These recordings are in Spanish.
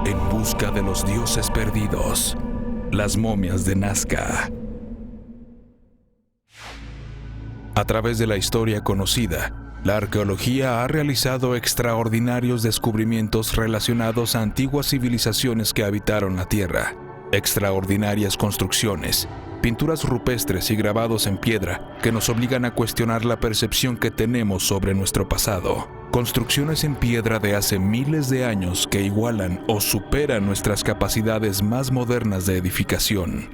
En busca de los dioses perdidos, las momias de Nazca. A través de la historia conocida, la arqueología ha realizado extraordinarios descubrimientos relacionados a antiguas civilizaciones que habitaron la Tierra. Extraordinarias construcciones, pinturas rupestres y grabados en piedra que nos obligan a cuestionar la percepción que tenemos sobre nuestro pasado. Construcciones en piedra de hace miles de años que igualan o superan nuestras capacidades más modernas de edificación.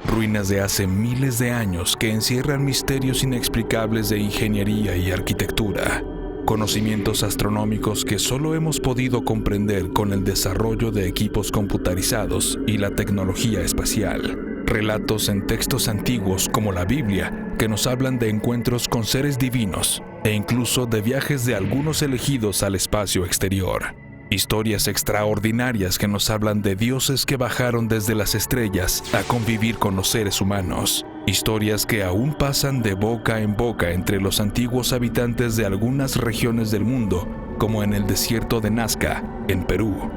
Ruinas de hace miles de años que encierran misterios inexplicables de ingeniería y arquitectura. Conocimientos astronómicos que solo hemos podido comprender con el desarrollo de equipos computarizados y la tecnología espacial. Relatos en textos antiguos como la Biblia que nos hablan de encuentros con seres divinos e incluso de viajes de algunos elegidos al espacio exterior. Historias extraordinarias que nos hablan de dioses que bajaron desde las estrellas a convivir con los seres humanos. Historias que aún pasan de boca en boca entre los antiguos habitantes de algunas regiones del mundo, como en el desierto de Nazca, en Perú.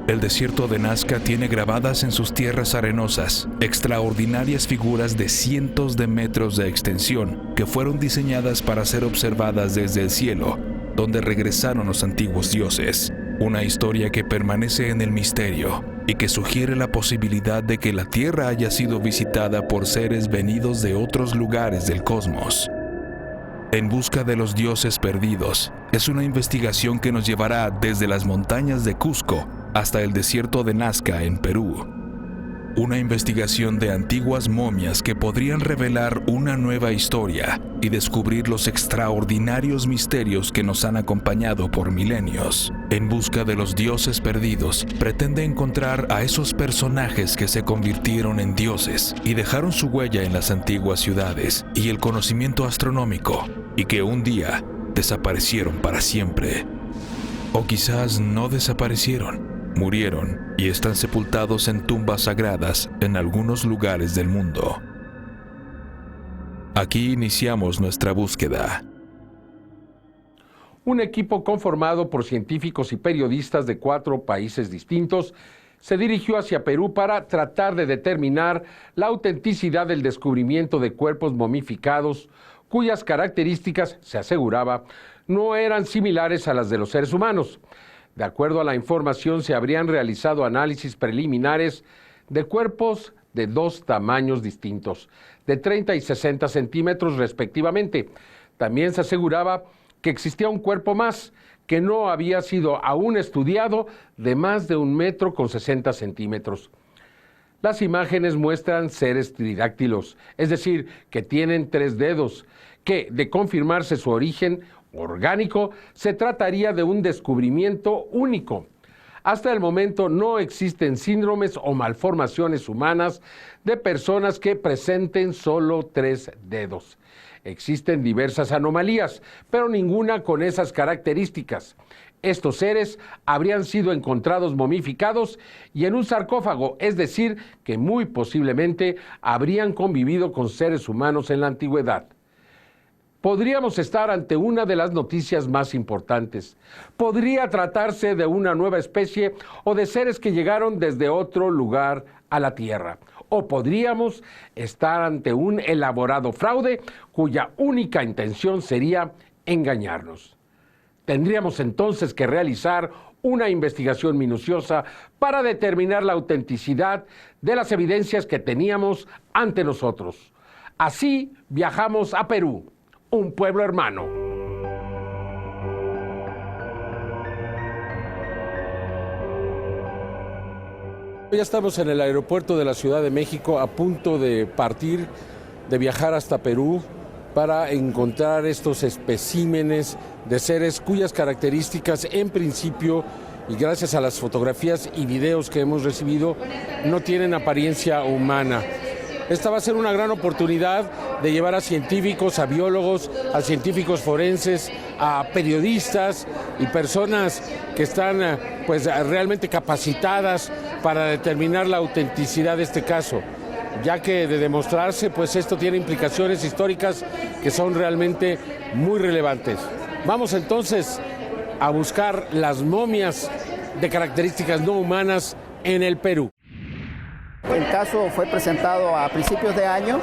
El desierto de Nazca tiene grabadas en sus tierras arenosas extraordinarias figuras de cientos de metros de extensión que fueron diseñadas para ser observadas desde el cielo, donde regresaron los antiguos dioses. Una historia que permanece en el misterio y que sugiere la posibilidad de que la Tierra haya sido visitada por seres venidos de otros lugares del cosmos. En busca de los dioses perdidos es una investigación que nos llevará desde las montañas de Cusco hasta el desierto de Nazca en Perú. Una investigación de antiguas momias que podrían revelar una nueva historia y descubrir los extraordinarios misterios que nos han acompañado por milenios. En busca de los dioses perdidos, pretende encontrar a esos personajes que se convirtieron en dioses y dejaron su huella en las antiguas ciudades y el conocimiento astronómico, y que un día desaparecieron para siempre. O quizás no desaparecieron. Murieron y están sepultados en tumbas sagradas en algunos lugares del mundo. Aquí iniciamos nuestra búsqueda. Un equipo conformado por científicos y periodistas de 4 países distintos se dirigió hacia Perú para tratar de determinar la autenticidad del descubrimiento de cuerpos momificados cuyas características, se aseguraba, no eran similares a las de los seres humanos. De acuerdo a la información, se habrían realizado análisis preliminares de cuerpos de 2 tamaños distintos, de 30 y 60 centímetros respectivamente. También se aseguraba que existía un cuerpo más, que no había sido aún estudiado, de más de 1,60 m. Las imágenes muestran seres tridáctilos, es decir, que tienen 3 dedos, que, de confirmarse su origen orgánico, se trataría de un descubrimiento único. Hasta el momento no existen síndromes o malformaciones humanas de personas que presenten solo 3 dedos. Existen diversas anomalías, pero ninguna con esas características. Estos seres habrían sido encontrados momificados y en un sarcófago, es decir, que muy posiblemente habrían convivido con seres humanos en la antigüedad. Podríamos estar ante una de las noticias más importantes. Podría tratarse de una nueva especie o de seres que llegaron desde otro lugar a la Tierra. O podríamos estar ante un elaborado fraude cuya única intención sería engañarnos. Tendríamos entonces que realizar una investigación minuciosa para determinar la autenticidad de las evidencias que teníamos ante nosotros. Así viajamos a Perú, un pueblo hermano. Ya estamos en el aeropuerto de la Ciudad de México, a punto de partir, de viajar hasta Perú para encontrar estos especímenes de seres cuyas características, en principio, y gracias a las fotografías y videos que hemos recibido, no tienen apariencia humana. Esta va a ser una gran oportunidad de llevar a científicos, a biólogos, a científicos forenses, a periodistas y personas que están pues realmente capacitadas para determinar la autenticidad de este caso, ya que de demostrarse, pues esto tiene implicaciones históricas que son realmente muy relevantes. Vamos entonces a buscar las momias de características no humanas en el Perú. El caso fue presentado a principios de año.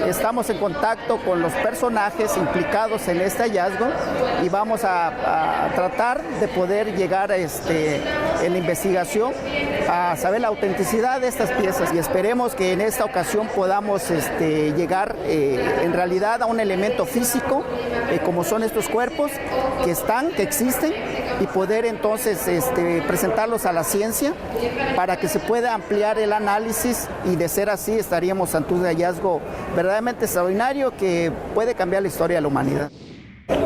Estamos en contacto con los personajes implicados en este hallazgo y vamos a tratar de poder llegar en la investigación a saber la autenticidad de estas piezas y esperemos que en esta ocasión podamos llegar en realidad a un elemento físico como son estos cuerpos que existen y poder entonces presentarlos a la ciencia para que se pueda ampliar el análisis y de ser así estaríamos ante un hallazgo verdaderamente extraordinario que puede cambiar la historia de la humanidad.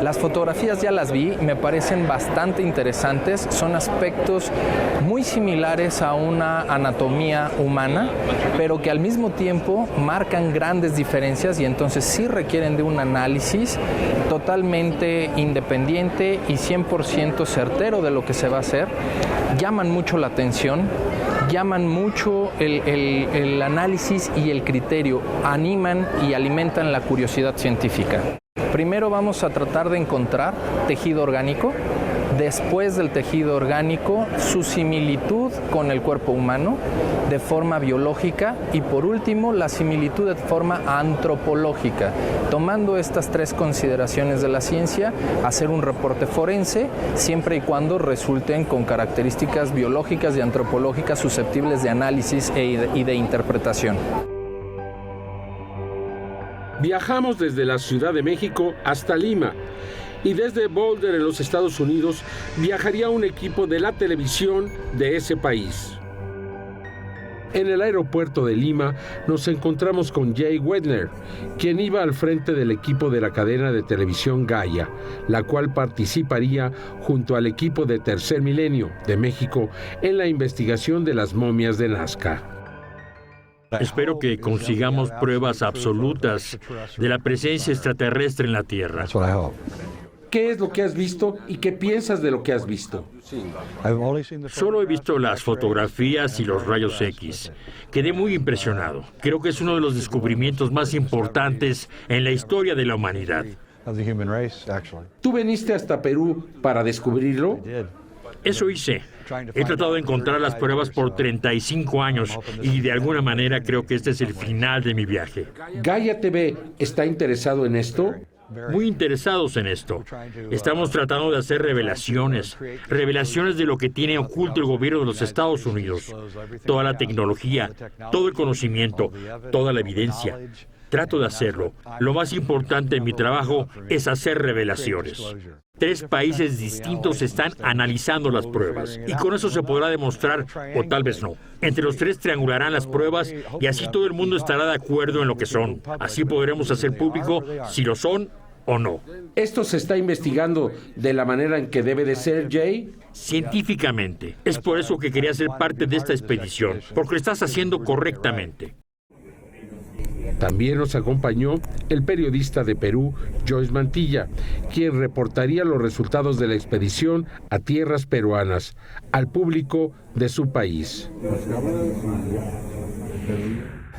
Las fotografías ya las vi, me parecen bastante interesantes, son aspectos muy similares a una anatomía humana, pero que al mismo tiempo marcan grandes diferencias y entonces sí requieren de un análisis totalmente independiente y 100% certero de lo que se va a hacer. Llaman mucho la atención, llaman mucho el análisis y el criterio, animan y alimentan la curiosidad científica. Primero vamos a tratar de encontrar tejido orgánico, después del tejido orgánico, su similitud con el cuerpo humano de forma biológica y por último la similitud de forma antropológica. Tomando estas tres consideraciones de la ciencia, hacer un reporte forense siempre y cuando resulten con características biológicas y antropológicas susceptibles de análisis y de interpretación. Viajamos desde la Ciudad de México hasta Lima y desde Boulder en los Estados Unidos viajaría un equipo de la televisión de ese país. En el aeropuerto de Lima nos encontramos con Jay Wedner, quien iba al frente del equipo de la cadena de televisión Gaia, la cual participaría junto al equipo de Tercer Milenio de México en la investigación de las momias de Nazca. Espero que consigamos pruebas absolutas de la presencia extraterrestre en la Tierra. ¿Qué es lo que has visto y qué piensas de lo que has visto? Solo he visto las fotografías y los rayos X. Quedé muy impresionado. Creo que es uno de los descubrimientos más importantes en la historia de la humanidad. ¿Tú viniste hasta Perú para descubrirlo? Eso hice. He tratado de encontrar las pruebas por 35 años y de alguna manera creo que este es el final de mi viaje. ¿Gaia TV está interesado en esto? Muy interesados en esto. Estamos tratando de hacer revelaciones de lo que tiene oculto el gobierno de los Estados Unidos. Toda la tecnología, todo el conocimiento, toda la evidencia. Trato de hacerlo. Lo más importante en mi trabajo es hacer revelaciones. 3 países distintos están analizando las pruebas y con eso se podrá demostrar, o tal vez no. Entre los 3 triangularán las pruebas y así todo el mundo estará de acuerdo en lo que son. Así podremos hacer público si lo son o no. ¿Esto se está investigando de la manera en que debe de ser, Jay? Científicamente. Es por eso que quería ser parte de esta expedición, porque lo estás haciendo correctamente. También nos acompañó el periodista de Perú, Joyce Mantilla, quien reportaría los resultados de la expedición a tierras peruanas, al público de su país.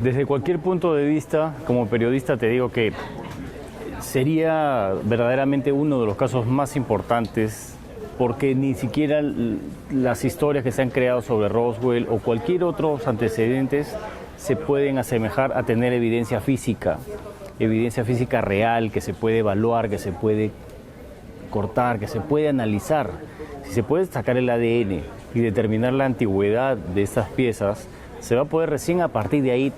Desde cualquier punto de vista, como periodista te digo que sería verdaderamente uno de los casos más importantes porque ni siquiera las historias que se han creado sobre Roswell o cualquier otros antecedentes se pueden asemejar a tener evidencia física real, que se puede evaluar, que se puede cortar, que se puede analizar. Si se puede sacar el ADN y determinar la antigüedad de estas piezas, se va a poder recién a partir de ahí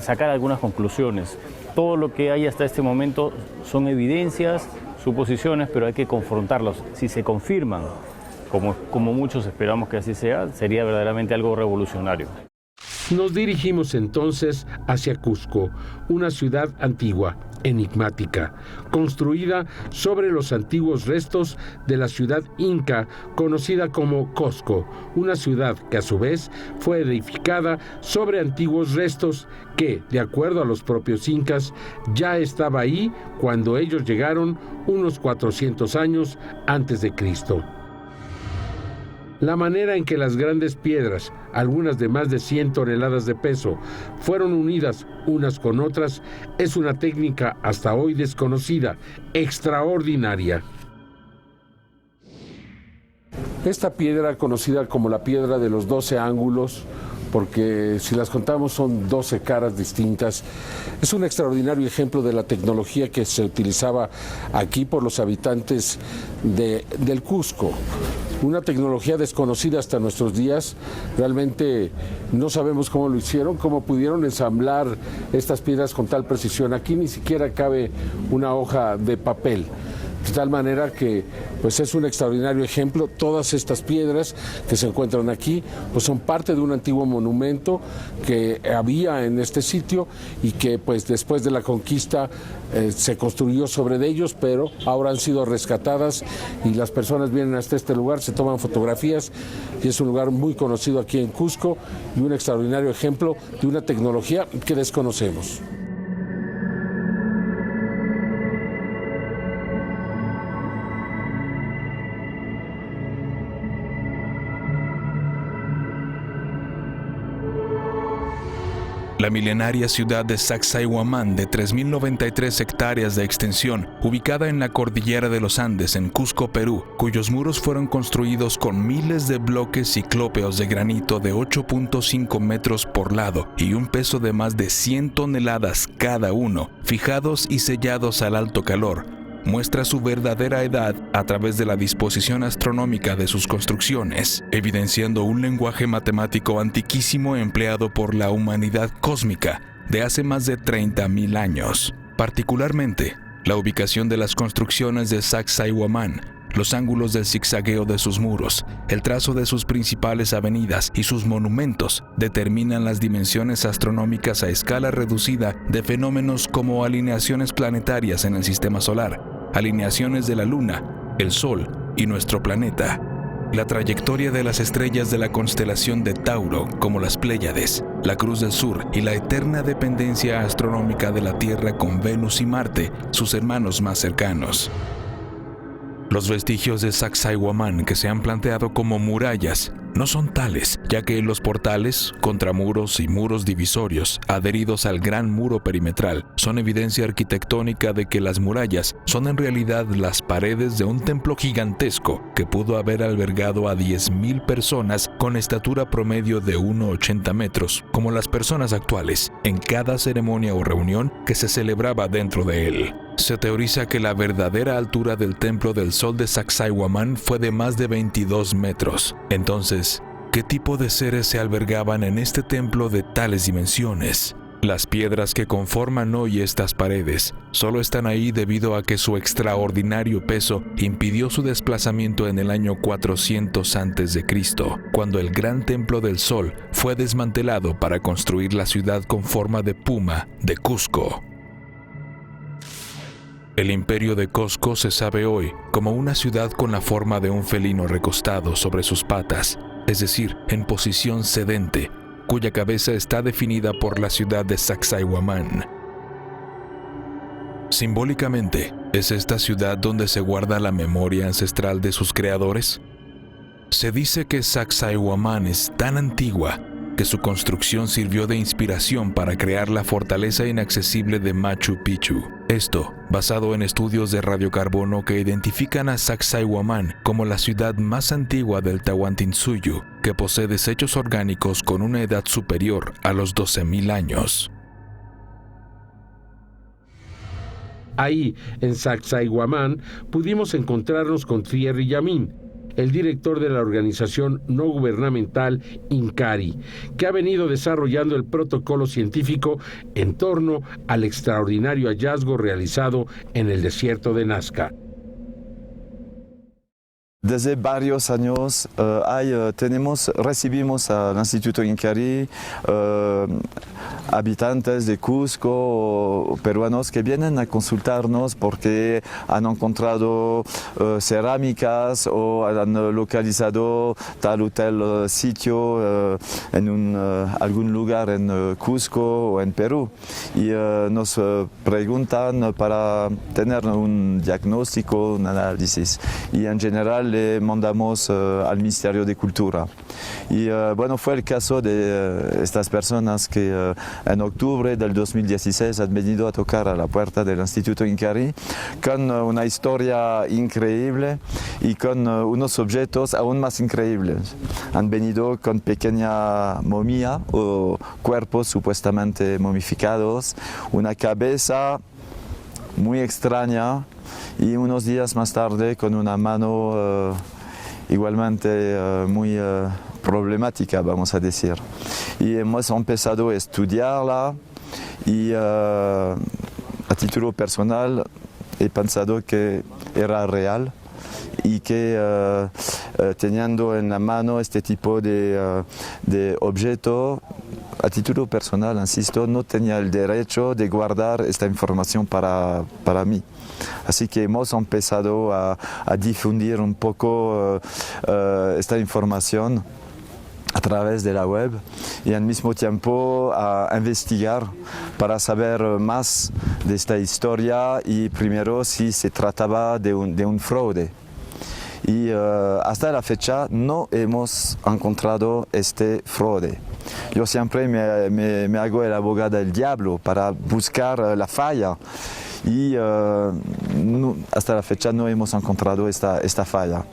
sacar algunas conclusiones. Todo lo que hay hasta este momento son evidencias, suposiciones, pero hay que confrontarlos. Si se confirman, como muchos esperamos que así sea, sería verdaderamente algo revolucionario. Nos dirigimos entonces hacia Cusco, una ciudad antigua, enigmática, construida sobre los antiguos restos de la ciudad inca conocida como Cosco, una ciudad que a su vez fue edificada sobre antiguos restos que, de acuerdo a los propios incas, ya estaba ahí cuando ellos llegaron unos 400 años antes de Cristo. La manera en que las grandes piedras, algunas de más de 100 toneladas de peso, fueron unidas unas con otras es una técnica hasta hoy desconocida, extraordinaria. Esta piedra, conocida como la piedra de los 12 ángulos, porque si las contamos son 12 caras distintas, es un extraordinario ejemplo de la tecnología que se utilizaba aquí por los habitantes del Cusco. Una tecnología desconocida hasta nuestros días. Realmente no sabemos cómo lo hicieron, cómo pudieron ensamblar estas piedras con tal precisión. Aquí ni siquiera cabe una hoja de papel. De tal manera que pues es un extraordinario ejemplo. Todas estas piedras que se encuentran aquí pues son parte de un antiguo monumento que había en este sitio y que pues después de la conquista se construyó sobre de ellos, pero ahora han sido rescatadas y las personas vienen hasta este lugar, se toman fotografías y es un lugar muy conocido aquí en Cusco y un extraordinario ejemplo de una tecnología que desconocemos. La milenaria ciudad de Sacsayhuamán, de 3.093 hectáreas de extensión, ubicada en la cordillera de los Andes, en Cusco, Perú, cuyos muros fueron construidos con miles de bloques ciclópeos de granito de 8.5 metros por lado y un peso de más de 100 toneladas cada uno, fijados y sellados al alto calor, muestra su verdadera edad a través de la disposición astronómica de sus construcciones, evidenciando un lenguaje matemático antiquísimo empleado por la humanidad cósmica de hace más de 30.000 años. Particularmente, la ubicación de las construcciones de Sacsayhuamán, los ángulos del zigzagueo de sus muros, el trazo de sus principales avenidas y sus monumentos determinan las dimensiones astronómicas a escala reducida de fenómenos como alineaciones planetarias en el sistema solar, alineaciones de la Luna, el Sol y nuestro planeta, la trayectoria de las estrellas de la constelación de Tauro, como las Pléyades, la Cruz del Sur y la eterna dependencia astronómica de la Tierra con Venus y Marte, sus hermanos más cercanos. Los vestigios de Sacsayhuamán que se han planteado como murallas no son tales, ya que los portales, contramuros y muros divisorios adheridos al gran muro perimetral son evidencia arquitectónica de que las murallas son en realidad las paredes de un templo gigantesco que pudo haber albergado a 10.000 personas con estatura promedio de 1,80 metros, como las personas actuales, en cada ceremonia o reunión que se celebraba dentro de él. Se teoriza que la verdadera altura del Templo del Sol de Sacsayhuamán fue de más de 22 metros. Entonces, ¿qué tipo de seres se albergaban en este templo de tales dimensiones? Las piedras que conforman hoy estas paredes solo están ahí debido a que su extraordinario peso impidió su desplazamiento en el año 400 a.C., cuando el gran Templo del Sol fue desmantelado para construir la ciudad con forma de puma de Cusco. El imperio de Cusco se sabe hoy como una ciudad con la forma de un felino recostado sobre sus patas, es decir, en posición sedente, cuya cabeza está definida por la ciudad de Sacsayhuamán. Simbólicamente, ¿es esta ciudad donde se guarda la memoria ancestral de sus creadores? Se dice que Sacsayhuamán es tan antigua que su construcción sirvió de inspiración para crear la fortaleza inaccesible de Machu Picchu. Esto, basado en estudios de radiocarbono que identifican a Sacsayhuamán como la ciudad más antigua del Tahuantinsuyo, que posee desechos orgánicos con una edad superior a los 12.000 años. Ahí, en Sacsayhuamán, pudimos encontrarnos con Thierry Yamin, el director de la organización no gubernamental INCARI, que ha venido desarrollando el protocolo científico en torno al extraordinario hallazgo realizado en el desierto de Nazca. Desde varios años recibimos al Instituto INCARI habitantes de Cusco, peruanos que vienen a consultarnos porque han encontrado cerámicas o han localizado tal o tal sitio en algún lugar en Cusco o en Perú. Y nos preguntan para tener un diagnóstico, un análisis. Y en general le mandamos al Ministerio de Cultura. Y bueno, fue el caso de estas personas que en octubre del 2016 han venido a tocar a la puerta del Instituto Incarí con una historia increíble y con unos objetos aún más increíbles. Han venido con pequeña momia o cuerpos supuestamente momificados, una cabeza muy extraña y unos días más tarde con una mano igualmente muy problemática, vamos a decir. Y hemos empezado a estudiarla y a título personal he pensado que era real y que teniendo en la mano este tipo de objeto, a título personal, insisto, no tenía el derecho de guardar esta información para mí. Así que hemos empezado a difundir un poco esta información a través de la web y al mismo tiempo a investigar para saber más de esta historia y primero si se trataba de un fraude. Y hasta la fecha no hemos encontrado este fraude. Yo siempre me hago el abogado del diablo para buscar la falla y hasta la fecha no hemos encontrado esta falla.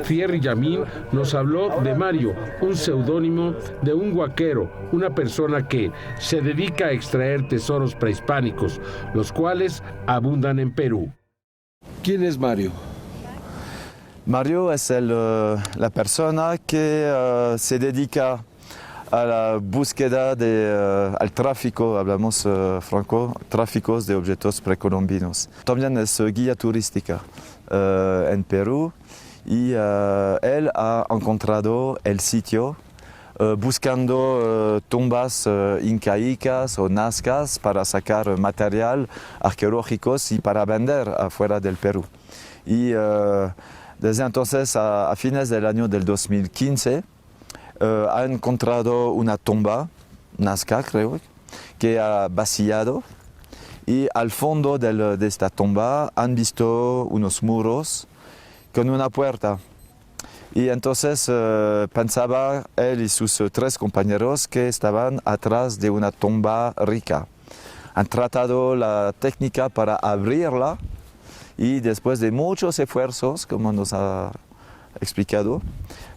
Thierry Yamin nos habló de Mario, un seudónimo de un huaquero, una persona que se dedica a extraer tesoros prehispánicos, los cuales abundan en Perú. ¿Quién es Mario? Mario es la persona que se dedica a la búsqueda al tráfico, hablamos franco, tráficos de objetos precolombinos. También es guía turística en Perú y él ha encontrado el sitio buscando tumbas incaicas o nazcas para sacar material arqueológico y para vender afuera del Perú. Y desde entonces, a fines del año del 2015, ha encontrado una tumba, Nazca creo, que ha vaciado y al fondo de esta tumba han visto unos muros con una puerta. Y entonces pensaba él y sus 3 compañeros que estaban atrás de una tumba rica. Han tratado la técnica para abrirla y después de muchos esfuerzos, como nos ha explicado,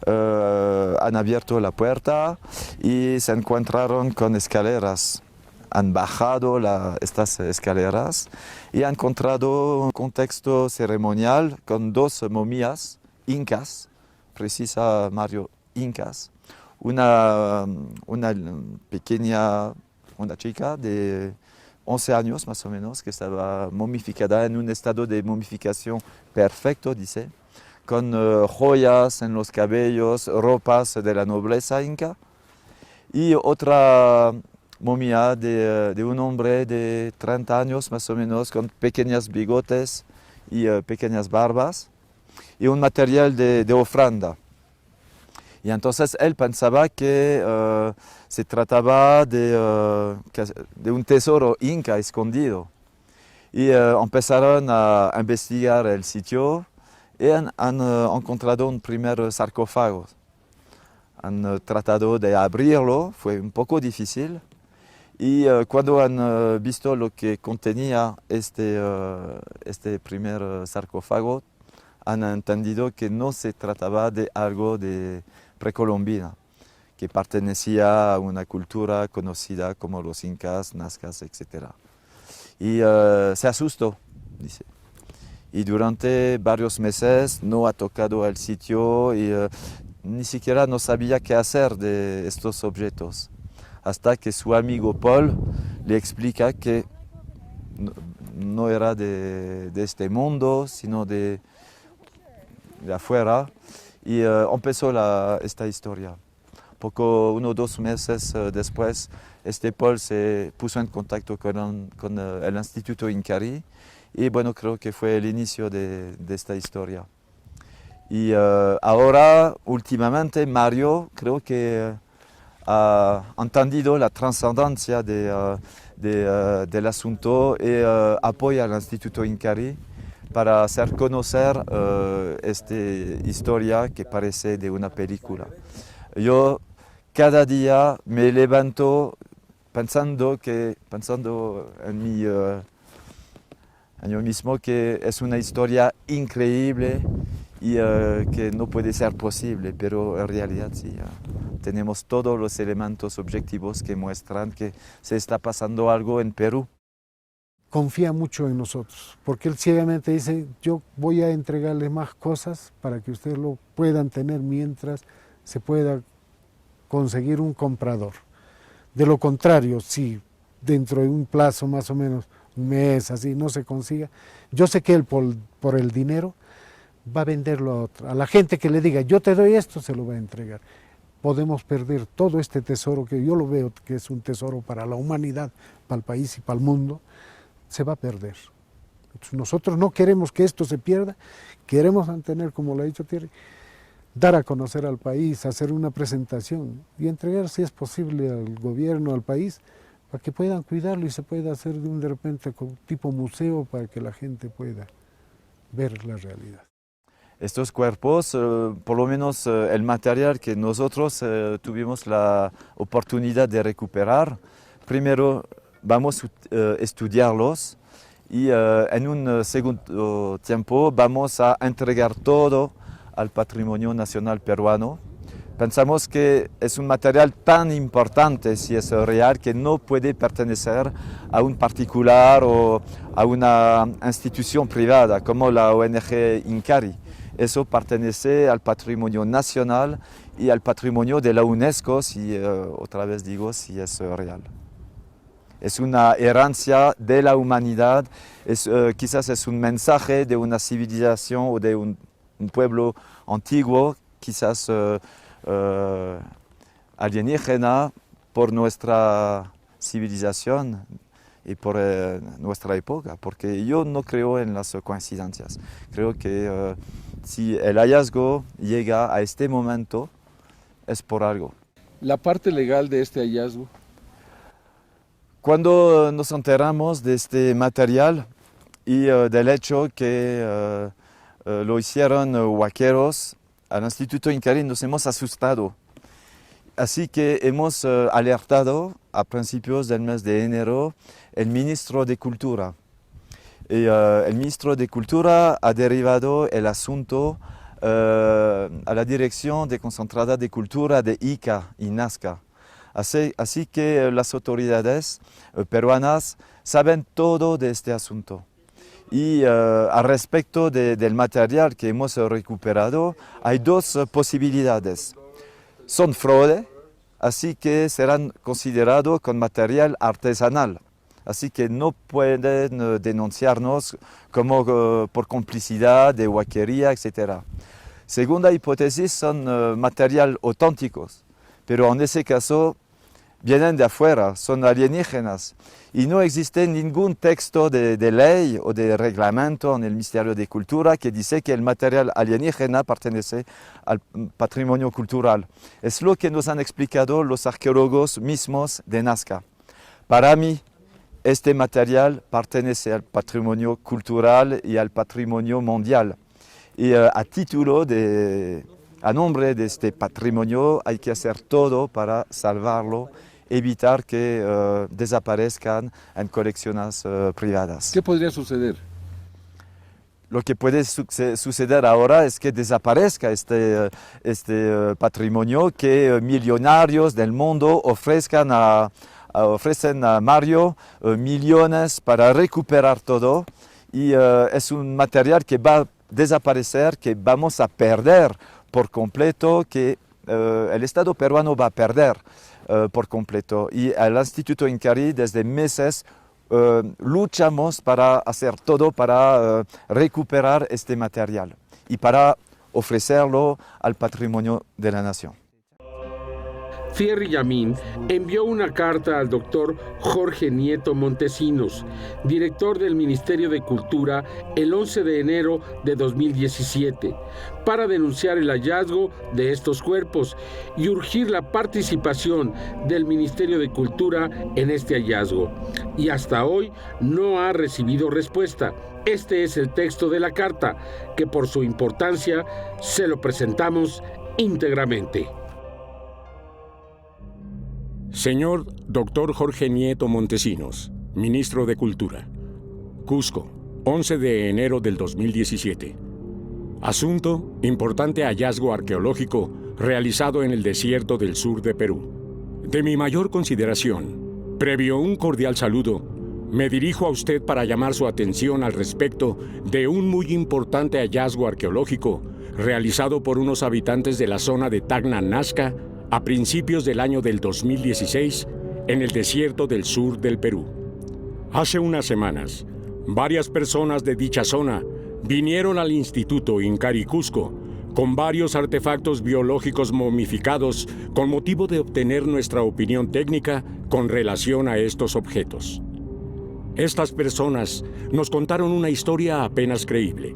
han abierto la puerta y se encontraron con escaleras. Han bajado estas escaleras y han encontrado un contexto ceremonial con 2 momias incas, precisa Mario, incas. Una chica de 11 años más o menos, que estaba momificada en un estado de momificación perfecto, dice, con joyas en los cabellos, ropas de la nobleza inca, y otra momia de un hombre de 30 años más o menos, con pequeños bigotes y pequeñas barbas, y un material de ofrenda. Y entonces él pensaba que se trataba de un tesoro inca escondido. Y empezaron a investigar el sitio y han encontrado un primer sarcófago. Han tratado de abrirlo, fue un poco difícil. Y cuando han visto lo que contenía este primer sarcófago, han entendido que no se trataba de algo de precolombina, que pertenecía a una cultura conocida como los incas, nazcas, etc. Y se asustó, dice. Y durante varios meses no ha tocado el sitio y ni siquiera no sabía qué hacer de estos objetos. Hasta que su amigo Paul le explica que no era de este mundo, sino de afuera, y empezó esta historia. Uno o 2 meses después, Paul se puso en contacto con el Instituto Incarí, y bueno, creo que fue el inicio de esta historia. Y ahora, últimamente, Mario creo que ha entendido la trascendencia del asunto y apoya al Instituto Incarí, para hacer conocer esta historia que parece de una película. Yo cada día me levanto pensando en mí mismo que es una historia increíble y que no puede ser posible, pero en realidad sí. Tenemos todos los elementos objetivos que muestran que se está pasando algo en Perú. Confía mucho en nosotros, porque él ciegamente dice, yo voy a entregarles más cosas para que ustedes lo puedan tener mientras se pueda conseguir un comprador. De lo contrario, si dentro de un plazo más o menos, un mes, así, no se consiga, yo sé que él por el dinero va a venderlo a otra. A la gente que le diga, yo te doy esto, se lo va a entregar. Podemos perder todo este tesoro, que yo lo veo que es un tesoro para la humanidad, para el país y para el mundo, se va a perder. Entonces, nosotros no queremos que esto se pierda, queremos mantener, como lo ha dicho Thierry, dar a conocer al país, hacer una presentación y entregar, si es posible, al gobierno, al país, para que puedan cuidarlo y se pueda hacer de repente tipo museo para que la gente pueda ver la realidad. Estos cuerpos, por lo menos el material que nosotros tuvimos la oportunidad de recuperar, primero vamos a estudiarlos y en un segundo tiempo vamos a entregar todo al patrimonio nacional peruano. Pensamos que es un material tan importante, si es real, que no puede pertenecer a un particular o a una institución privada como la ONG Incari. Eso pertenece al patrimonio nacional y al patrimonio de la UNESCO, si otra vez digo, si es real. Es una herencia de la humanidad, quizás es un mensaje de una civilización o de un pueblo antiguo, quizás alienígena por nuestra civilización y por nuestra época, porque yo no creo en las coincidencias. Creo que si el hallazgo llega a este momento es por algo. La parte legal de este hallazgo. Cuando nos enteramos de este material y del hecho que lo hicieron huaqueros al Instituto Incari, nos hemos asustado. Así que hemos alertado a principios del mes de enero el ministro de Cultura. Y, el ministro de Cultura ha derivado el asunto a la Dirección Desconcentrada de Cultura de Ica y Nazca. Así que las autoridades peruanas saben todo de este asunto. Y al respecto del material que hemos recuperado, hay dos posibilidades. Son fraude, así que serán considerados con material artesanal. Así que no pueden denunciarnos como por complicidad de huaquería, etc. Segunda hipótesis son material auténticos, pero en ese caso vienen de afuera, son alienígenas. Y no existe ningún texto de ley o de reglamento en el Ministerio de Cultura que dice que el material alienígena pertenece al patrimonio cultural. Es lo que nos han explicado los arqueólogos mismos de Nazca. Para mí, este material pertenece al patrimonio cultural y al patrimonio mundial. Y a nombre de este patrimonio hay que hacer todo para salvarlo, evitar que desaparezcan en colecciones privadas. ¿Qué podría suceder? Lo que puede suceder ahora es que desaparezca este patrimonio, que millonarios del mundo ofrecen a Mario millones para recuperar todo, y es un material que va a desaparecer, que vamos a perder por completo, que el Estado peruano va a perder por completo. Y el Instituto Incari desde meses luchamos para hacer todo para recuperar este material y para ofrecerlo al patrimonio de la nación. Thierry Yamin envió una carta al doctor Jorge Nieto Montesinos, director del Ministerio de Cultura, el 11 de enero de 2017, para denunciar el hallazgo de estos cuerpos y urgir la participación del Ministerio de Cultura en este hallazgo. Y hasta hoy no ha recibido respuesta. Este es el texto de la carta, que por su importancia se lo presentamos íntegramente. Señor Dr. Jorge Nieto Montesinos, Ministro de Cultura. Cusco, 11 de enero del 2017. Asunto: importante hallazgo arqueológico realizado en el desierto del sur de Perú. De mi mayor consideración, previo un cordial saludo, me dirijo a usted para llamar su atención al respecto de un muy importante hallazgo arqueológico realizado por unos habitantes de la zona de Tacna, Nazca, a principios del año del 2016, en el desierto del sur del Perú. Hace unas semanas, varias personas de dicha zona vinieron al Instituto Incari Cusco con varios artefactos biológicos momificados con motivo de obtener nuestra opinión técnica con relación a estos objetos. Estas personas nos contaron una historia apenas creíble.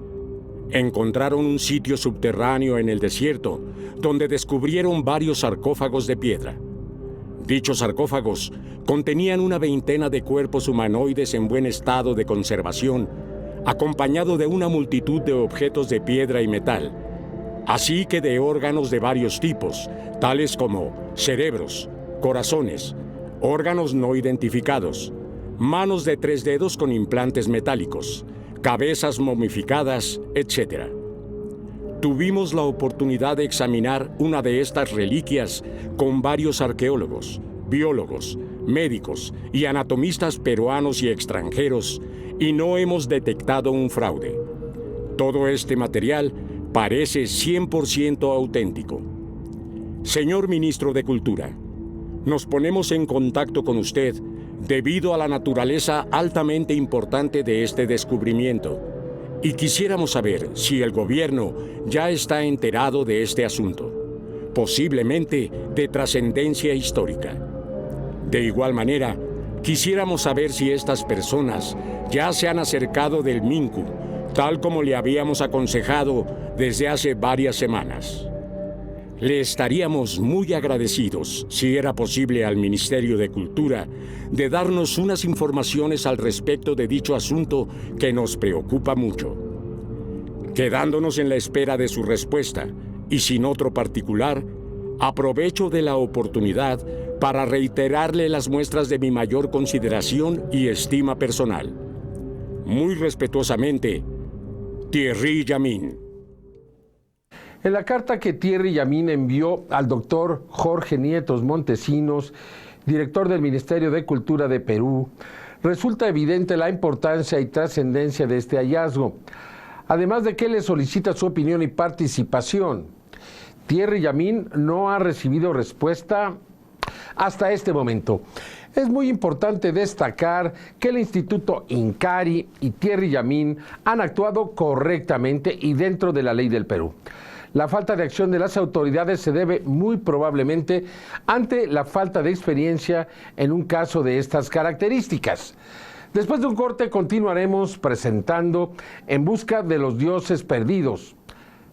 Encontraron un sitio subterráneo en el desierto donde descubrieron varios sarcófagos de piedra. Dichos sarcófagos contenían una veintena de cuerpos humanoides en buen estado de conservación, acompañado de una multitud de objetos de piedra y metal, así que de órganos de varios tipos, tales como cerebros, corazones, órganos no identificados, manos de 3 dedos con implantes metálicos, cabezas momificadas, etc. Tuvimos la oportunidad de examinar una de estas reliquias con varios arqueólogos, biólogos, médicos y anatomistas peruanos y extranjeros, y no hemos detectado un fraude. Todo este material parece 100% auténtico. Señor Ministro de Cultura, nos ponemos en contacto con usted debido a la naturaleza altamente importante de este descubrimiento, y quisiéramos saber si el gobierno ya está enterado de este asunto, posiblemente de trascendencia histórica. De igual manera, quisiéramos saber si estas personas ya se han acercado del Mincu, tal como le habíamos aconsejado desde hace varias semanas. Le estaríamos muy agradecidos, si era posible, al Ministerio de Cultura de darnos unas informaciones al respecto de dicho asunto que nos preocupa mucho. Quedándonos en la espera de su respuesta, y sin otro particular, aprovecho de la oportunidad para reiterarle las muestras de mi mayor consideración y estima personal. Muy respetuosamente, Thierry Yamin. En la carta que Thierry Yamin envió al doctor Jorge Nieto Montesinos, director del Ministerio de Cultura de Perú, resulta evidente la importancia y trascendencia de este hallazgo, además de que le solicita su opinión y participación. Thierry Yamin no ha recibido respuesta hasta este momento. Es muy importante destacar que el Instituto Incari y Thierry Yamin han actuado correctamente y dentro de la ley del Perú. La falta de acción de las autoridades se debe muy probablemente ante la falta de experiencia en un caso de estas características. Después de un corte continuaremos presentando En busca de los dioses perdidos,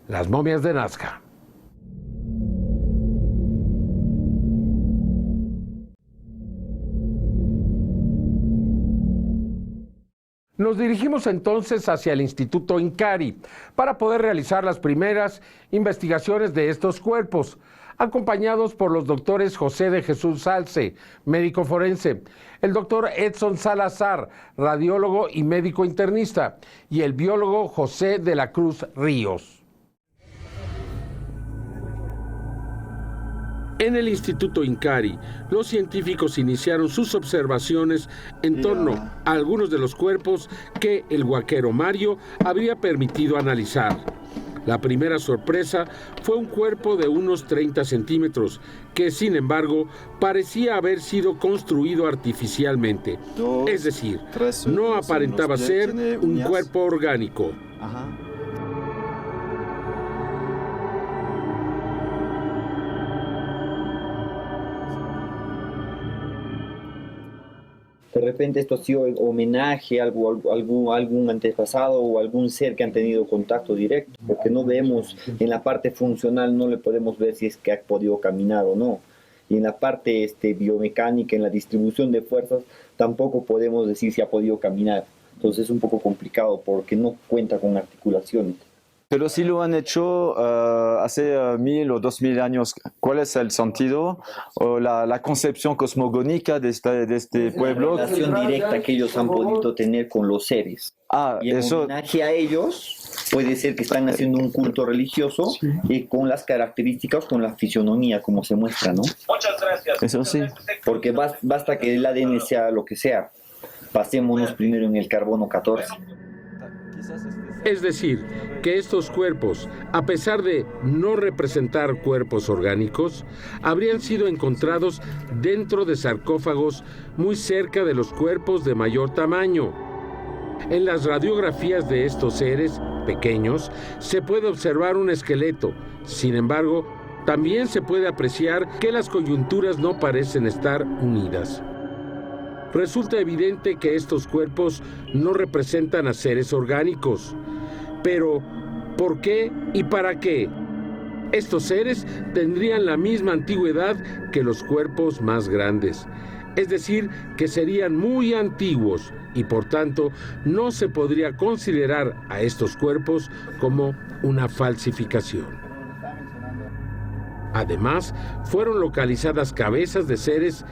las momias de Nazca. Nos dirigimos entonces hacia el Instituto Incari para poder realizar las primeras investigaciones de estos cuerpos, acompañados por los doctores José de Jesús Salce, médico forense, el doctor Edson Salazar, radiólogo y médico internista, y el biólogo José de la Cruz Ríos. En el Instituto Incari, los científicos iniciaron sus observaciones en torno a algunos de los cuerpos que el huaquero Mario habría permitido analizar. La primera sorpresa fue un cuerpo de unos 30 centímetros, que sin embargo parecía haber sido construido artificialmente. Es decir, no aparentaba ser un cuerpo orgánico. repente esto ha sido homenaje a algún antepasado o algún ser que han tenido contacto directo, porque no vemos en la parte funcional, no le podemos ver si es que ha podido caminar o no. Y en la parte biomecánica, en la distribución de fuerzas, tampoco podemos decir si ha podido caminar. Entonces es un poco complicado porque no cuenta con articulaciones. Pero si lo han hecho hace 1000 o 2000 años, ¿cuál es el sentido o la concepción cosmogónica de este pueblo? La relación directa que ellos han podido tener con los seres. Y en homenaje a ellos, puede ser que están haciendo un culto religioso y con las características, con la fisionomía, como se muestra, ¿no? Muchas gracias. Eso sí, porque basta que el ADN sea lo que sea. Pasémonos primero en el carbono 14. Es decir, que estos cuerpos, a pesar de no representar cuerpos orgánicos, habrían sido encontrados dentro de sarcófagos muy cerca de los cuerpos de mayor tamaño. En las radiografías de estos seres pequeños se puede observar un esqueleto. Sin embargo, también se puede apreciar que las coyunturas no parecen estar unidas. Resulta evidente que estos cuerpos no representan a seres orgánicos. Pero, ¿por qué y para qué? Estos seres tendrían la misma antigüedad que los cuerpos más grandes. Es decir, que serían muy antiguos y por tanto no se podría considerar a estos cuerpos como una falsificación. Además, fueron localizadas cabezas de seres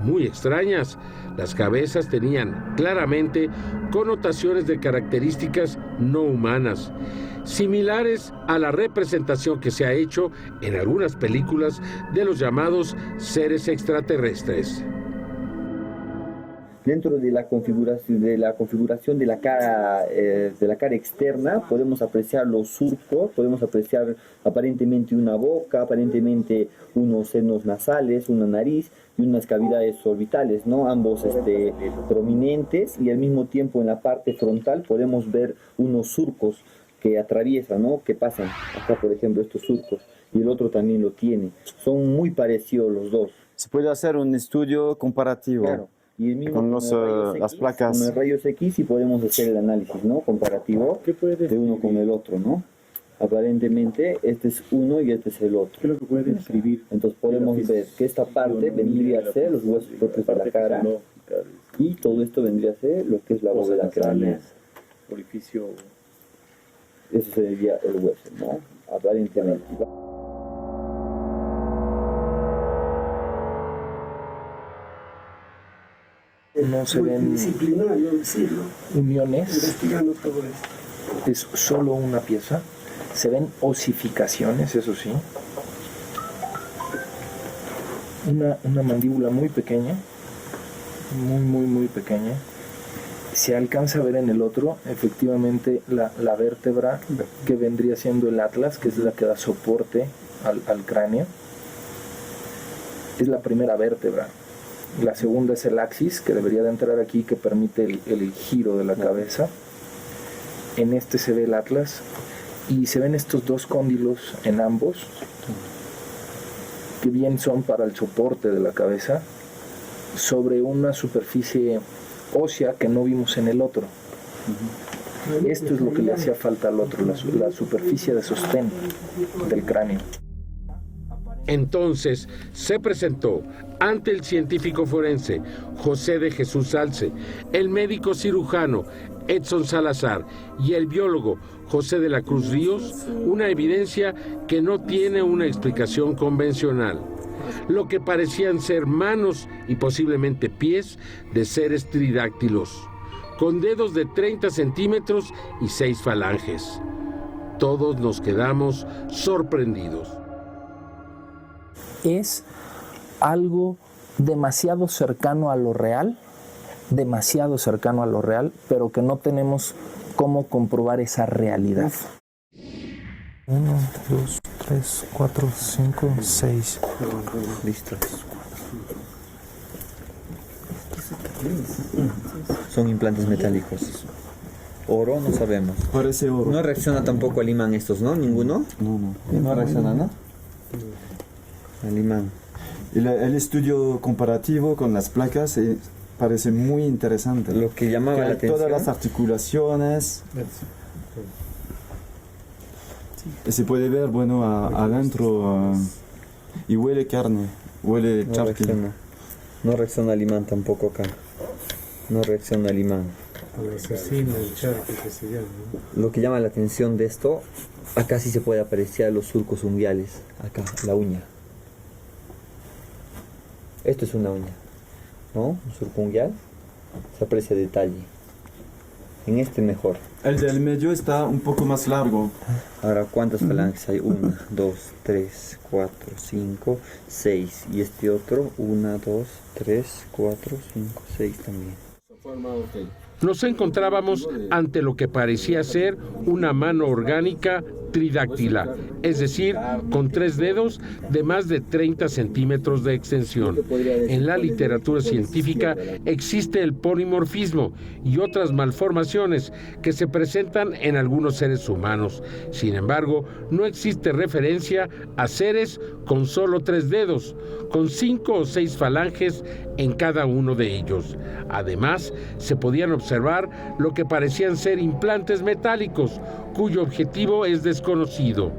muy extrañas. Las cabezas tenían claramente connotaciones de características no humanas, similares a la representación que se ha hecho en algunas películas de los llamados seres extraterrestres. Dentro de la configuración de la cara externa podemos apreciar los surcos, podemos apreciar aparentemente una boca, aparentemente unos senos nasales, una nariz y unas cavidades orbitales, ¿no? Ambos prominentes, y al mismo tiempo en la parte frontal podemos ver unos surcos que atraviesan, ¿no? Que pasan. Acá, por ejemplo, estos surcos, y el otro también lo tiene. Son muy parecidos los dos. Se puede hacer un estudio comparativo. Claro. Y el mismo con las placas. Con los rayos X y podemos hacer el análisis, ¿no? Comparativo de uno con el otro, ¿no? Aparentemente este es uno y este es el otro. ¿Qué es lo que puede describir? Entonces podemos ver que esta parte vendría a ser los huesos propios de la cara y todo esto vendría a ser lo que es la bóveda craneal. Orificio. Eso sería el hueso, ¿no? Aparentemente. No se ven uniones, es solo una pieza. Se ven osificaciones, eso sí. Una mandíbula muy pequeña, muy pequeña. Se alcanza a ver en el otro, efectivamente, la vértebra que vendría siendo el atlas, que es la que da soporte al cráneo. Es la primera vértebra. La segunda es el axis, que debería de entrar aquí, que permite el giro de la cabeza. En este se ve el atlas y se ven estos dos cóndilos en ambos, que bien son para el soporte de la cabeza, sobre una superficie ósea que no vimos en el otro. Esto es lo que le hacía falta al otro, la superficie de sostén del cráneo. Entonces se presentó ante el científico forense José de Jesús Salce, el médico cirujano Edson Salazar y el biólogo José de la Cruz Ríos una evidencia que no tiene una explicación convencional. Lo que parecían ser manos y posiblemente pies de seres tridáctilos, con dedos de 30 centímetros y 6 falanges. Todos nos quedamos sorprendidos. Es algo demasiado cercano a lo real, pero que no tenemos cómo comprobar esa realidad. 1, 2, 3, 4, 5, 6. Listo. Son implantes metálicos. Oro no sabemos. Parece oro. No reacciona tampoco al imán estos, ¿no? ¿Ninguno? No reacciona, ¿no? Al imán. El estudio comparativo con las placas parece muy interesante. Lo que llamaba la atención. Todas las articulaciones. Y se puede ver, bueno, adentro y huele carne, huele charqui. No reacciona al imán tampoco acá. No reacciona al imán. Lo que llama la atención de esto, acá sí se puede apreciar los surcos unguiales, acá, la uña. Esto es una uña, ¿no? Un surco unguial, se aprecia detalle. En este mejor. El del medio está un poco más largo. Ahora, ¿cuántas falanges hay? 1, 2, 3, 4, 5, 6. Y este otro, 1, 2, 3, 4, 5, 6 también. Nos encontrábamos ante lo que parecía ser una mano orgánica tridáctila, es decir, con 3 dedos de más de 30 centímetros de extensión. En la literatura científica existe el polimorfismo y otras malformaciones que se presentan en algunos seres humanos. Sin embargo, no existe referencia a seres con solo 3 dedos, con 5 o 6 falanges en cada uno de ellos. Además, se podían observar lo que parecían ser implantes metálicos, cuyo objetivo es desconocido.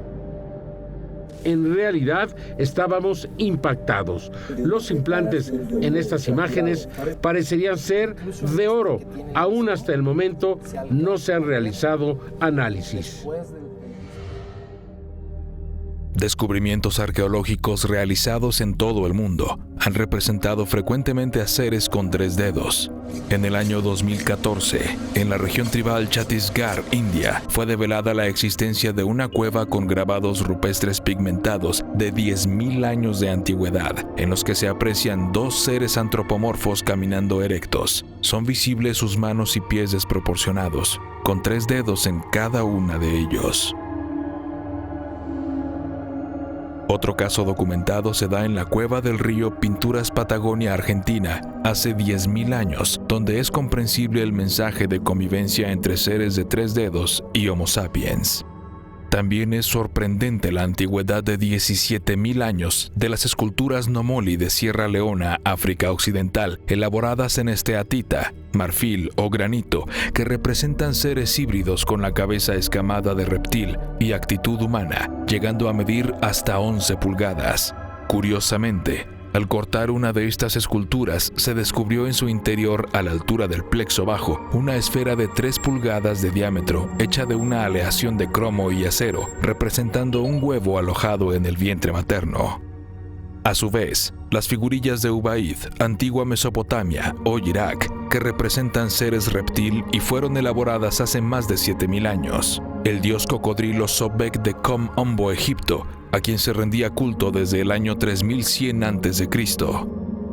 En realidad, estábamos impactados. Los implantes en estas imágenes parecerían ser de oro. Aún hasta el momento no se han realizado análisis. Descubrimientos arqueológicos realizados en todo el mundo han representado frecuentemente a seres con 3 dedos. En el año 2014, en la región tribal Chhattisgarh, India, fue develada la existencia de una cueva con grabados rupestres pigmentados de 10.000 años de antigüedad, en los que se aprecian 2 seres antropomorfos caminando erectos. Son visibles sus manos y pies desproporcionados, con 3 dedos en cada una de ellos. Otro caso documentado se da en la cueva del río Pinturas Patagonia, Argentina, hace 10.000 años, donde es comprensible el mensaje de convivencia entre seres de 3 dedos y Homo sapiens. También es sorprendente la antigüedad de 17.000 años de las esculturas Nomoli de Sierra Leona, África Occidental, elaboradas en esteatita, marfil o granito, que representan seres híbridos con la cabeza escamada de reptil y actitud humana, llegando a medir hasta 11 pulgadas. Curiosamente, al cortar una de estas esculturas, se descubrió en su interior, a la altura del plexo bajo, una esfera de 3 pulgadas de diámetro, hecha de una aleación de cromo y acero, representando un huevo alojado en el vientre materno. A su vez, las figurillas de Ubaid, antigua Mesopotamia o Irak, que representan seres reptil y fueron elaboradas hace más de 7.000 años. El dios cocodrilo Sobek de Kom Ombo, Egipto, a quien se rendía culto desde el año 3100 a.C.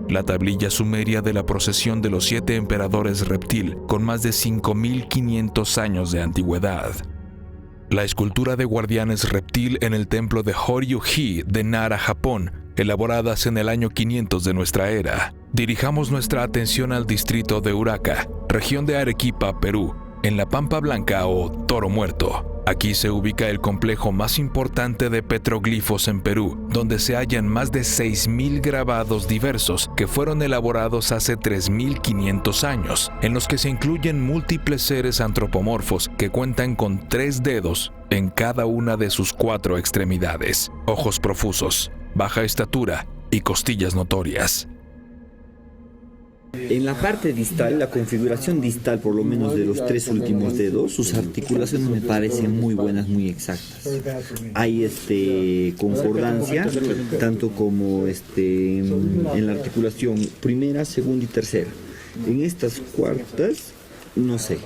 La tablilla sumeria de la procesión de los 7 emperadores reptil, con más de 5.500 años de antigüedad. La escultura de guardianes reptil en el templo de Horyuji de Nara, Japón, elaboradas en el año 500 de nuestra era. Dirijamos nuestra atención al distrito de Uraca, región de Arequipa, Perú, en la Pampa Blanca o Toro Muerto. Aquí se ubica el complejo más importante de petroglifos en Perú, donde se hallan más de 6.000 grabados diversos que fueron elaborados hace 3.500 años, en los que se incluyen múltiples seres antropomorfos que cuentan con 3 dedos en cada una de sus 4 extremidades, ojos profusos, baja estatura y costillas notorias. En la parte distal, la configuración distal, por lo menos de los 3 últimos dedos, sus articulaciones me parecen muy buenas, muy exactas. Hay concordancia, tanto como en la articulación primera, segunda y tercera. En estas cuartas, no sé.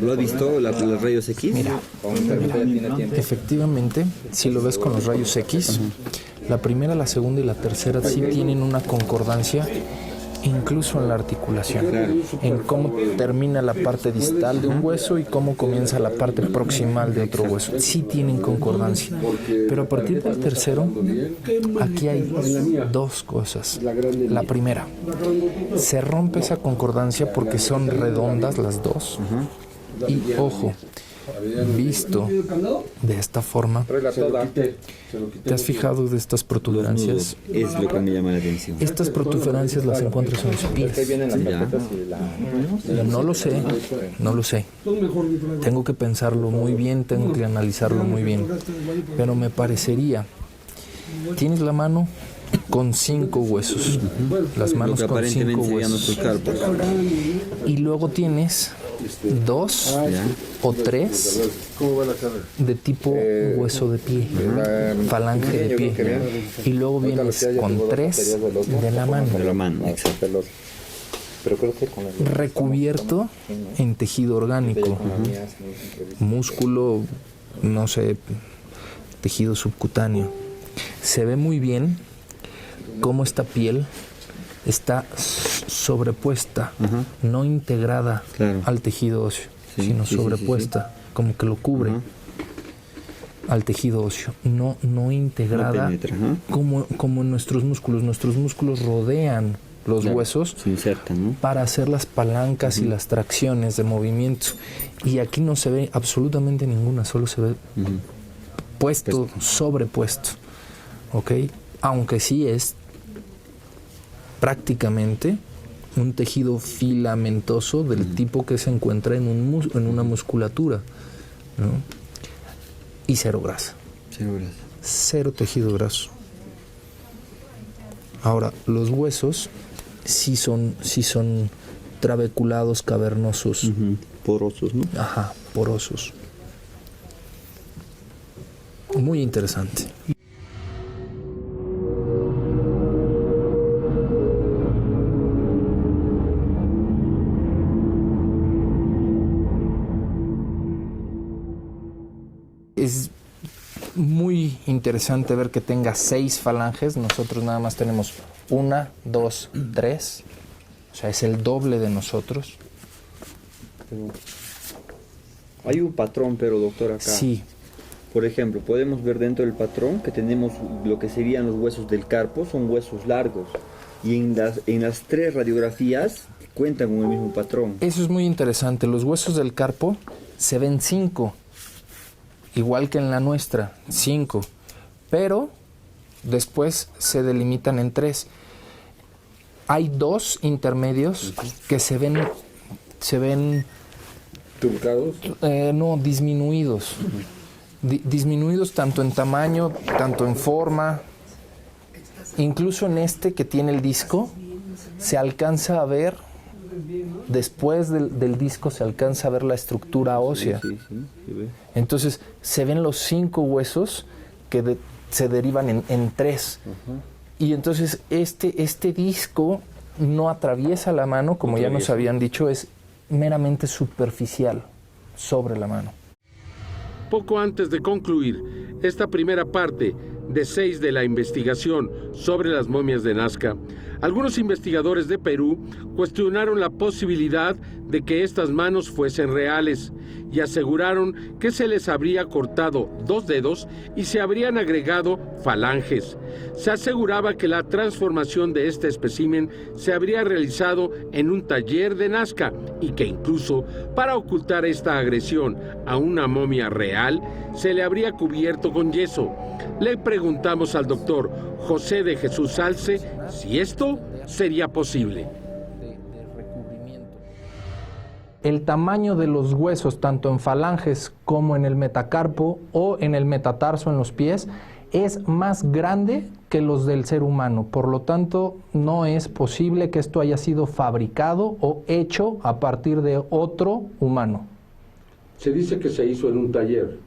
¿Lo ha visto los rayos X? Mira, efectivamente, si lo ves con los rayos X, la primera, la segunda y la tercera sí tienen una concordancia, incluso en la articulación, en cómo termina la parte distal de un hueso y cómo comienza la parte proximal de otro hueso. Sí tienen concordancia, pero a partir del tercero, aquí hay 2 cosas. La primera, se rompe esa concordancia porque son redondas las 2. Y ojo, Visto de esta forma, ¿te has fijado de estas protuberancias? Es lo que me llama la atención. Estas protuberancias las encuentras en los pies. No lo sé, no lo sé. Tengo que pensarlo muy bien, tengo que analizarlo muy bien. Pero me parecería, tienes la mano con 5 huesos, las manos con 5 huesos. Y luego tienes 2 o 3 de tipo hueso de pie, falange de pie. Y luego vienes con 3 de la mano. Recubierto en tejido orgánico, músculo, no sé, tejido subcutáneo. Se ve muy bien cómo esta piel está sobrepuesta, no integrada al tejido óseo, sino sobrepuesta, como que lo cubre al tejido óseo, no integrada, como en nuestros músculos. Nuestros músculos rodean los huesos para hacer las palancas y las tracciones de movimiento. Y aquí no se ve absolutamente ninguna, solo se ve puesto, sobrepuesto. ¿Ok? Aunque sí es prácticamente un tejido filamentoso del tipo que se encuentra en una musculatura, ¿no? Y cero grasa. Cero tejido graso. Ahora, los huesos sí son trabeculados, cavernosos. Porosos, ¿no? Ajá, porosos. Muy interesante. Es muy interesante ver que tenga 6 falanges. Nosotros nada más tenemos 1, 2, 3. O sea, es el doble de nosotros. Hay un patrón, pero doctor, acá. Sí. Por ejemplo, podemos ver dentro del patrón que tenemos lo que serían los huesos del carpo, son huesos largos. Y en las 3 radiografías cuentan con el mismo patrón. Eso es muy interesante. Los huesos del carpo se ven 5. Igual que en la nuestra, 5, pero después se delimitan en 3. Hay 2 intermedios que se ven ¿truncados? No, disminuidos. Disminuidos tanto en tamaño, tanto en forma. Incluso en este que tiene el disco, se alcanza a ver, después del disco se alcanza a ver la estructura ósea. Entonces se ven los 5 huesos que se derivan en 3. Y entonces este disco no atraviesa la mano, como ya nos habían dicho, es meramente superficial sobre la mano. Poco antes de concluir esta primera parte de 6 de la investigación sobre las momias de Nazca, algunos investigadores de Perú cuestionaron la posibilidad de que estas manos fuesen reales y aseguraron que se les habría cortado 2 dedos y se habrían agregado falanges. Se aseguraba que la transformación de este espécimen se habría realizado en un taller de Nazca y que incluso para ocultar esta agresión a una momia real se le habría cubierto con yeso. Le preguntamos al doctor José de Jesús Salce si esto sería posible. El tamaño de los huesos, tanto en falanges como en el metacarpo o en el metatarso en los pies, es más grande que los del ser humano. Por lo tanto, no es posible que esto haya sido fabricado o hecho a partir de otro humano. Se dice que se hizo en un taller.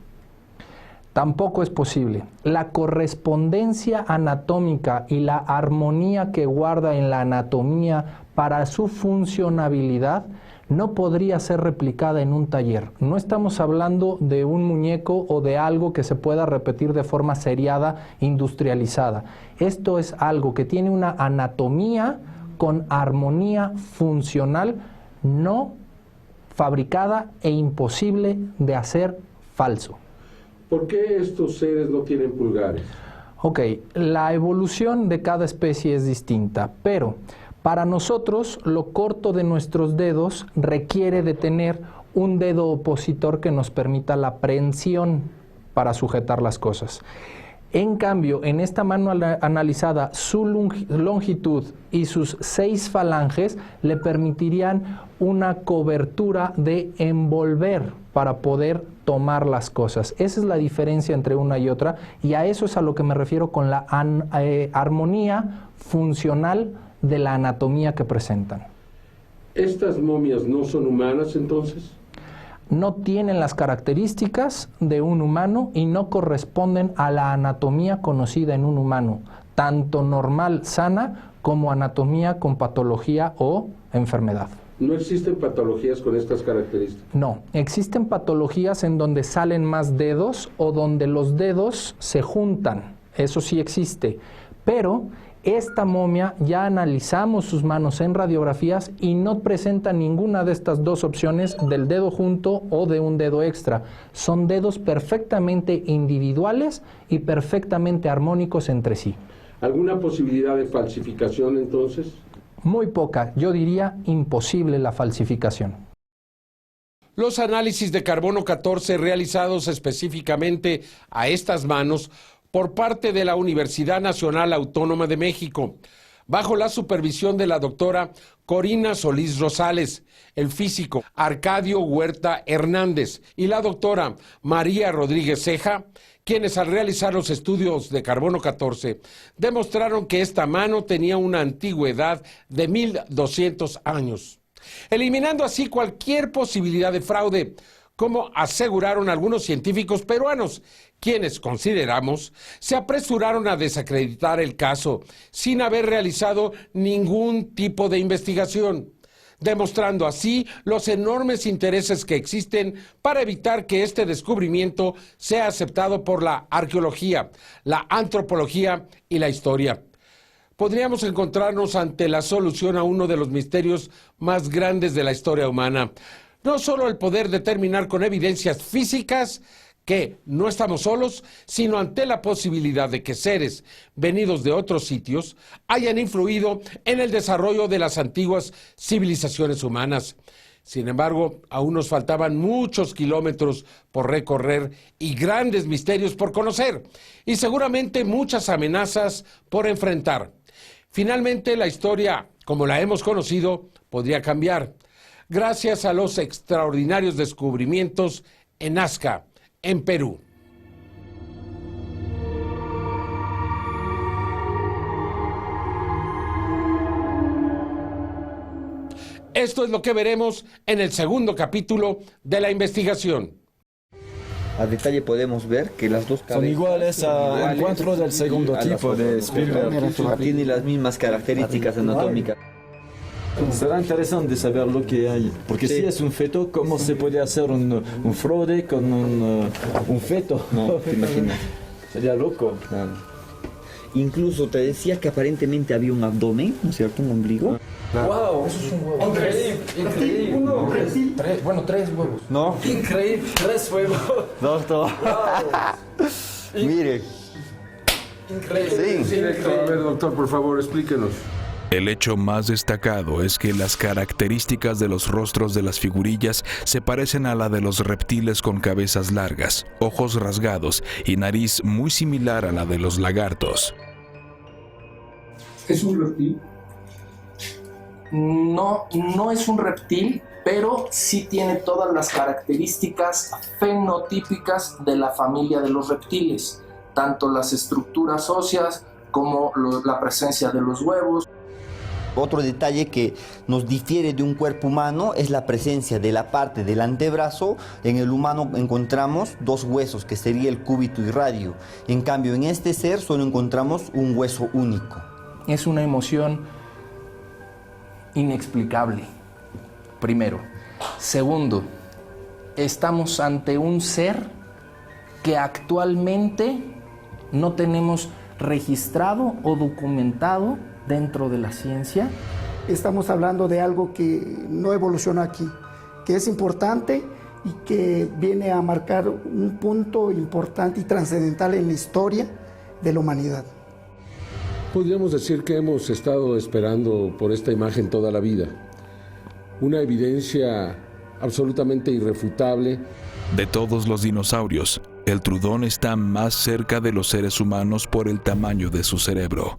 Tampoco es posible. La correspondencia anatómica y la armonía que guarda en la anatomía para su funcionabilidad no podría ser replicada en un taller. No estamos hablando de un muñeco o de algo que se pueda repetir de forma seriada, industrializada. Esto es algo que tiene una anatomía con armonía funcional no fabricada e imposible de hacer falso. ¿Por qué estos seres no tienen pulgares? Ok, la evolución de cada especie es distinta, pero para nosotros lo corto de nuestros dedos requiere de tener un dedo opositor que nos permita la prensión para sujetar las cosas. En cambio, en esta mano analizada, su longitud y sus 6 falanges le permitirían una cobertura de envolver para poder tomar las cosas. Esa es la diferencia entre una y otra, y a eso es a lo que me refiero con la armonía funcional de la anatomía que presentan. ¿Estas momias no son humanas entonces? No tienen las características de un humano y no corresponden a la anatomía conocida en un humano, tanto normal, sana, como anatomía con patología o enfermedad. ¿No existen patologías con estas características? No, existen patologías en donde salen más dedos o donde los dedos se juntan, eso sí existe, pero esta momia ya analizamos sus manos en radiografías y no presenta ninguna de estas dos opciones del dedo junto o de un dedo extra. Son dedos perfectamente individuales y perfectamente armónicos entre sí. ¿Alguna posibilidad de falsificación entonces? Muy poca, yo diría imposible la falsificación. Los análisis de carbono 14 realizados específicamente a estas manos por parte de la Universidad Nacional Autónoma de México, bajo la supervisión de la doctora Corina Solís Rosales, el físico Arcadio Huerta Hernández y la doctora María Rodríguez Ceja, quienes al realizar los estudios de carbono 14 demostraron que esta mano tenía una antigüedad de 1200 años, eliminando así cualquier posibilidad de fraude, como aseguraron algunos científicos peruanos, quienes, consideramos, se apresuraron a desacreditar el caso sin haber realizado ningún tipo de investigación, demostrando así los enormes intereses que existen para evitar que este descubrimiento sea aceptado por la arqueología, la antropología y la historia. Podríamos encontrarnos ante la solución a uno de los misterios más grandes de la historia humana. No solo el poder determinar con evidencias físicas que no estamos solos, sino ante la posibilidad de que seres venidos de otros sitios hayan influido en el desarrollo de las antiguas civilizaciones humanas. Sin embargo, aún nos faltaban muchos kilómetros por recorrer y grandes misterios por conocer, y seguramente muchas amenazas por enfrentar. Finalmente, la historia, como la hemos conocido, podría cambiar, gracias a los extraordinarios descubrimientos en Nazca, en Perú. Esto es lo que veremos en el segundo capítulo de la investigación. A detalle podemos ver que las dos cabezas son iguales al encuentro del segundo tipo de Spielberg. Tiene las mismas características anatómicas. Será interesante saber lo que hay, porque si es un feto, ¿cómo se puede hacer un fraude con un feto? No, te imaginas. Sería loco. Claro. Incluso te decía que aparentemente había un abdomen, ¿no es cierto? Un ombligo. ¡Wow! Eso es un huevo. Increíble. Tres huevos. ¿No? Increíble, 3 huevos. Doctor. Wow. Mire. Increíble. Sí. A ver, doctor, por favor, explíquenos. El hecho más destacado es que las características de los rostros de las figurillas se parecen a la de los reptiles con cabezas largas, ojos rasgados y nariz muy similar a la de los lagartos. ¿Es un reptil? No es un reptil, pero sí tiene todas las características fenotípicas de la familia de los reptiles, tanto las estructuras óseas como la presencia de los huevos. Otro detalle que nos difiere de un cuerpo humano es la presencia de la parte del antebrazo. En el humano encontramos 2 huesos, que sería el cúbito y radio. En cambio, en este ser solo encontramos un hueso único. Es una emoción inexplicable, primero. Segundo, estamos ante un ser que actualmente no tenemos registrado o documentado dentro de la ciencia. Estamos hablando de algo que no evolucionó aquí, que es importante y que viene a marcar un punto importante y trascendental en la historia de la humanidad. Podríamos decir que hemos estado esperando por esta imagen toda la vida. Una evidencia absolutamente irrefutable. De todos los dinosaurios, el trudón está más cerca de los seres humanos por el tamaño de su cerebro.